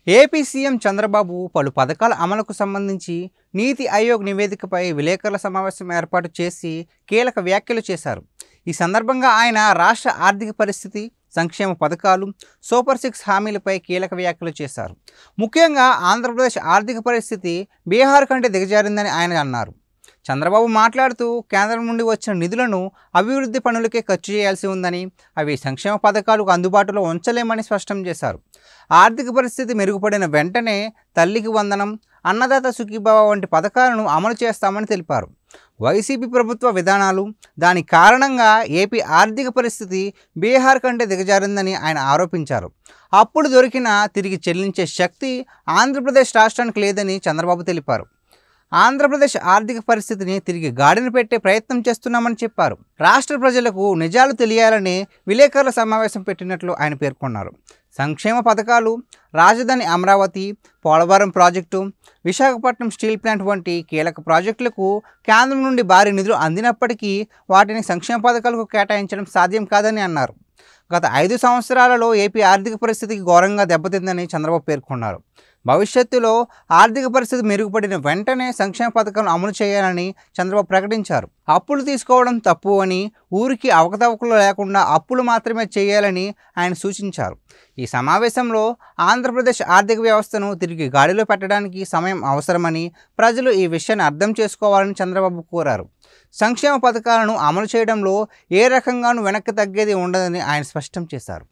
AP CM Chandrababu పలు పథకాల అమలుకు సంబంధించి నీతి ఆయోగ్ నివేదికపై విలేకరుల సమావేశం ఏర్పాటు చేసి కీలక వ్యాఖ్యలు చేశారు. ఈ సందర్భంగా ఆయన రాష్ట్ర ఆర్థిక పరిస్థితి, సంక్షేమ పథకాలు, సూపర్ సిక్స్ హామీలపై కీలక వ్యాఖ్యలు చేశారు. ముఖ్యంగా ఆంధ్రప్రదేశ్ ఆర్థిక పరిస్థితి బీహార్ కంటే దిగజారిందని ఆయన అన్నారు. చంద్రబాబు మాట్లాడుతూ కేంద్రం నుండి వచ్చిన నిధులను అభివృద్ధి పనులకే ఖర్చు చేయాల్సి ఉందని, అవి సంక్షేమ పథకాలకు అందుబాటులో ఉంచలేమని స్పష్టం చేశారు. ఆర్థిక పరిస్థితి మెరుగుపడిన వెంటనే తల్లికి వందనం, అన్నదాత సుఖీభవ వంటి పథకాలను అమలు చేస్తామని తెలిపారు. వైసీపీ ప్రభుత్వ విధానాలు, దాని కారణంగా ఏపీ ఆర్థిక పరిస్థితి బీహార్ కంటే దిగజారిందని ఆయన ఆరోపించారు. అప్పుడు దొరికినా తిరిగి చెల్లించే శక్తి ఆంధ్రప్రదేశ్ రాష్ట్రానికి లేదని చంద్రబాబు తెలిపారు. ఆంధ్రప్రదేశ్ ఆర్థిక పరిస్థితిని తిరిగి గాడిన పెట్టే ప్రయత్నం చేస్తున్నామని చెప్పారు. రాష్ట్ర ప్రజలకు నిజాలు తెలియాలని విలేకరుల సమావేశం పెట్టినట్లు ఆయన పేర్కొన్నారు. సంక్షేమ పథకాలు, రాజధాని Amaravati, Polavaram project, Visakhapatnam steel plant వంటి కీలక ప్రాజెక్టులకు కేంద్రం నుండి భారీ నిధులు అందినప్పటికీ వాటిని సంక్షేమ పథకాలకు కేటాయించడం సాధ్యం కాదని అన్నారు. గత 5 సంవత్సరాలలో ఏపీ ఆర్థిక పరిస్థితికి ఘోరంగా దెబ్బతిందని చంద్రబాబు పేర్కొన్నారు. భవిష్యత్తులో ఆర్థిక పరిస్థితి మెరుగుపడిన వెంటనే సంక్షేమ పథకాలను అమలు చేయాలని చంద్రబాబు ప్రకటించారు. అప్పులు తీసుకోవడం తప్పు అని, ఊరికి అవకతవకలు లేకుండా అప్పులు మాత్రమే చేయాలని ఆయన సూచించారు. ఈ సమావేశంలో ఆంధ్రప్రదేశ్ ఆర్థిక వ్యవస్థను తిరిగి గాడిలో పెట్టడానికి సమయం అవసరమని, ప్రజలు ఈ విషయాన్ని అర్థం చేసుకోవాలని చంద్రబాబు కోరారు. సంక్షేమ పథకాలను అమలు చేయడంలో ఏ రకంగానూ వెనక్కి తగ్గేది ఉండదని ఆయన స్పష్టం చేశారు.